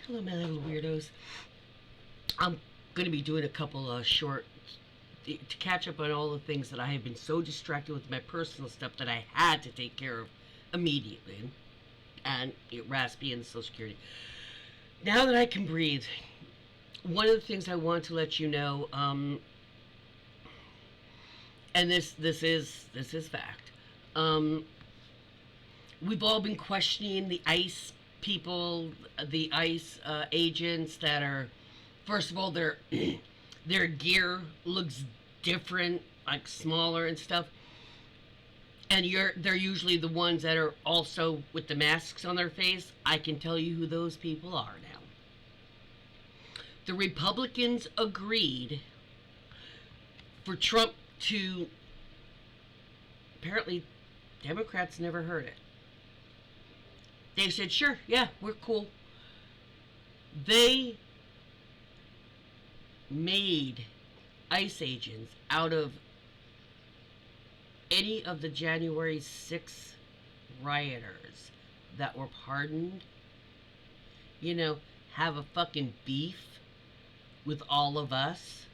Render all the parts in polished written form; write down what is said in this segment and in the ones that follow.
Hello, my little weirdos. I'm going to be doing a couple of short to catch up on all the things that I have been so distracted with my personal stuff that I had to take care of immediately. And Raspy and Social Security. Now that I can breathe, one of the things I want to let you know, and this is fact. We've all been questioning the ICE people, the ICE agents that are, first of all, their gear looks different, like smaller and stuff. And they're usually the ones that are also with the masks on their face. I can tell you who those people are now. The Republicans agreed for Trump to, apparently Democrats never heard it. They said, sure, yeah, we're cool. They made ICE agents out of any of the January 6th rioters that were pardoned, have a fucking beef with all of us.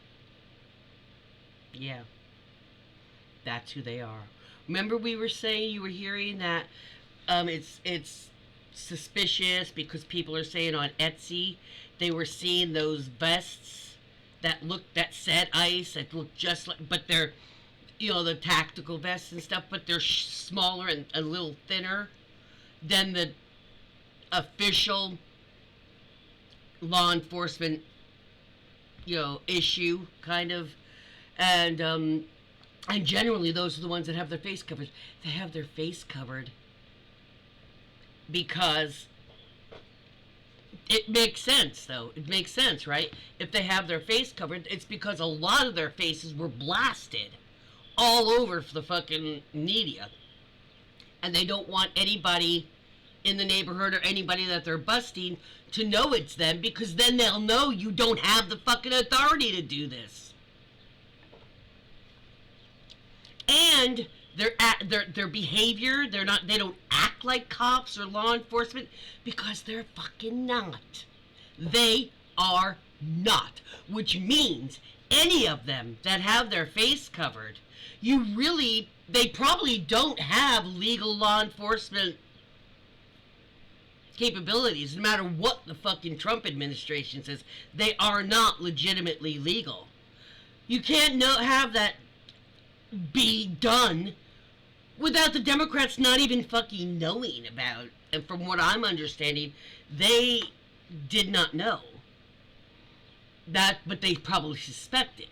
Yeah, that's who they are. Remember we were saying, you were hearing that it's suspicious because people are saying on Etsy they were seeing those vests that said ICE, that looked just like, but they're the tactical vests and stuff, but they're smaller and a little thinner than the official law enforcement, issue, kind of. And generally those are the ones that have their face covered. They have their face covered because it makes sense, though. It makes sense, right? If they have their face covered, it's because a lot of their faces were blasted all over the fucking media. And they don't want anybody in the neighborhood or anybody that they're busting to know it's them, because then they'll know you don't have the fucking authority to do this. And their behavior, they don't act like cops or law enforcement because they're fucking not. They are not. Which means any of them that have their face covered, they probably don't have legal law enforcement capabilities. No matter what the fucking Trump administration says, they are not legitimately legal. You can't have that be done without the Democrats not even fucking knowing about. And from what I'm understanding, they did not know that, but they probably suspected.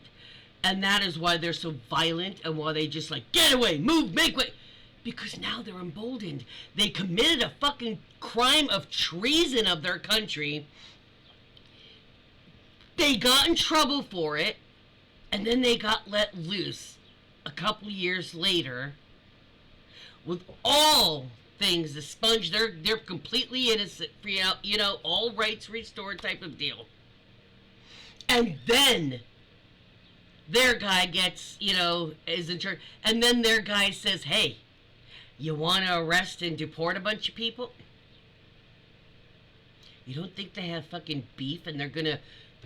And that is why they're so violent and why they just get away, move, make way. Because now they're emboldened. They committed a fucking crime of treason of their country. They got in trouble for it. And then they got let loose a couple years later with all things expunged. They're completely innocent, free out, all rights restored type of deal. And then their guy gets, is in charge. And then their guy says, hey, you want to arrest and deport a bunch of people? You don't think they have fucking beef and they're going to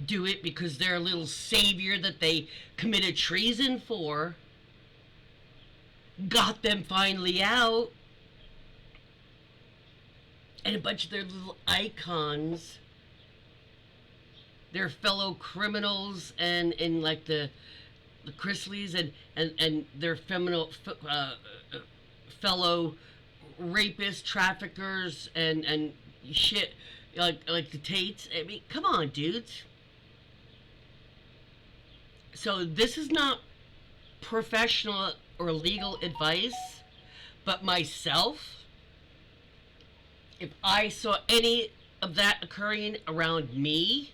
do it because their little savior that they committed treason for got them finally out? And a bunch of their little icons, their fellow criminals and the Chrisleys and their fellow rapists, traffickers, and shit, like the Tates. I mean, come on, dudes. So this is not professional or legal advice, but myself, if I saw any of that occurring around me,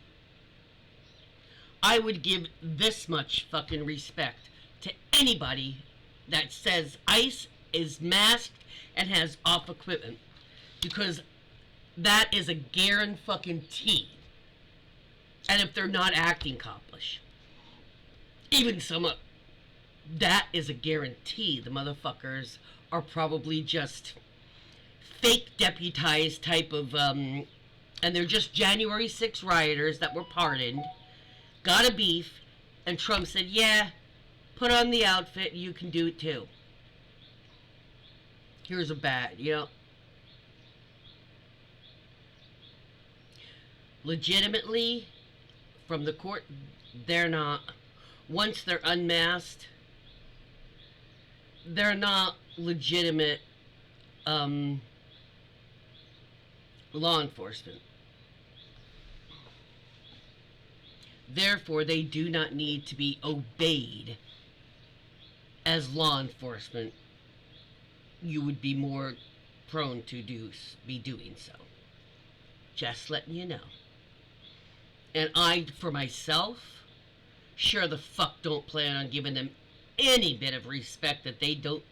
I would give this much fucking respect to anybody that says ICE is masked and has off equipment, because that is a guarantee. And if they're not acting coplish, even some of that is a guarantee. The motherfuckers are probably just fake deputized type of and they're just January 6 rioters that were pardoned, got a beef, and Trump said, yeah, put on the outfit, you can do it too. Here's a bad, legitimately, from the court, they're not, once they're unmasked, they're not legitimate law enforcement. Therefore, they do not need to be obeyed as law enforcement. You would be more prone to be doing so. Just letting you know. And I, for myself, sure the fuck don't plan on giving them any bit of respect that they don't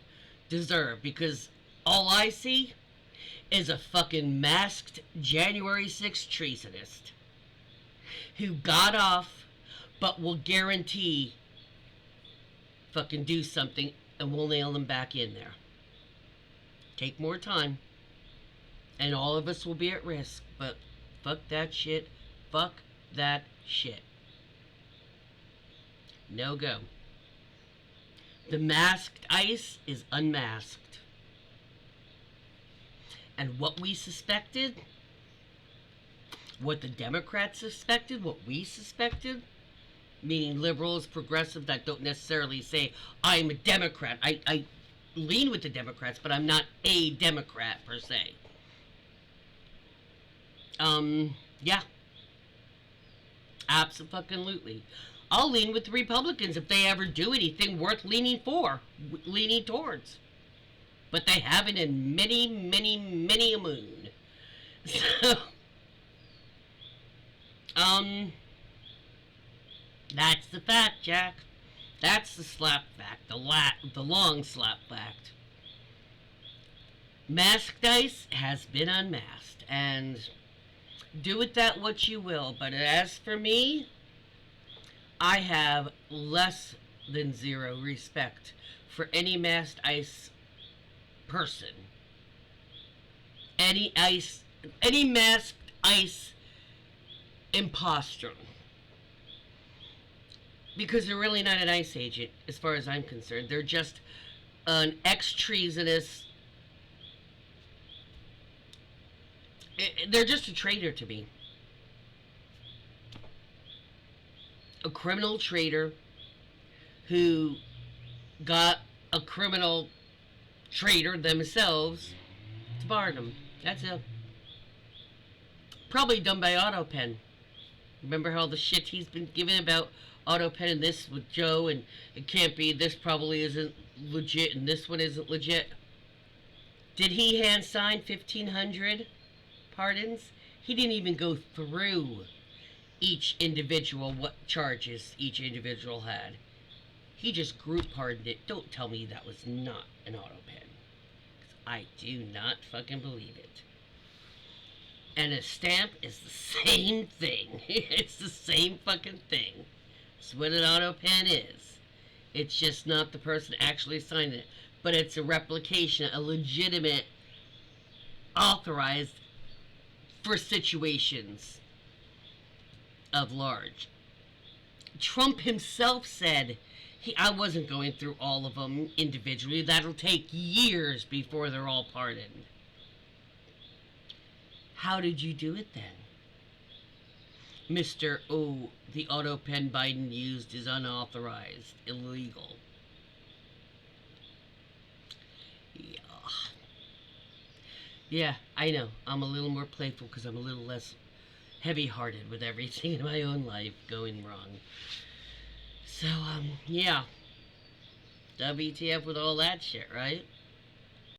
deserve, because all I see is a fucking masked January 6th treasonist who got off but will guarantee fucking do something, and we'll nail them back in there. Take more time and all of us will be at risk, but fuck that shit. Fuck that shit. No go. The masked ICE is unmasked. And what we suspected, what the Democrats suspected, what we suspected, meaning liberals, progressives that don't necessarily say, I'm a Democrat. I lean with the Democrats, but I'm not a Democrat per se. Yeah. Absolutely. I'll lean with the Republicans if they ever do anything worth leaning towards. But they haven't in many a moon. So, that's the fact, Jack. That's the slap fact, the long slap fact. Masked ICE has been unmasked, and do with that what you will. But as for me, I have less than zero respect for any masked ICE person. Any masked ICE imposter. Because they're really not an ICE agent, as far as I'm concerned. They're just an ex-treasonous... They're just a traitor to me. A criminal traitor who got a criminal traitor themselves to pardon them. That's it. Probably done by AutoPen. Remember how the shit he's been giving about AutoPen and this with Joe, and it can't be, this probably isn't legit, and this one isn't legit. Did he hand sign 1,500 pardons? He didn't even go through each individual, what charges each individual had. He just group pardoned it. Don't tell me that was not an AutoPen. I do not fucking believe it. And a stamp is the same thing. It's the same fucking thing. It's what an AutoPen is. It's just not the person actually signing it. But it's a replication, a legitimate, authorized for situations of large. Trump himself said, I wasn't going through all of them individually. That'll take years before they're all pardoned. How did you do it then? Mr. Oh, the AutoPen Biden used is unauthorized, illegal. Yeah, I know. I'm a little more playful because I'm a little less heavy-hearted with everything in my own life going wrong. So, yeah. WTF with all that shit, right?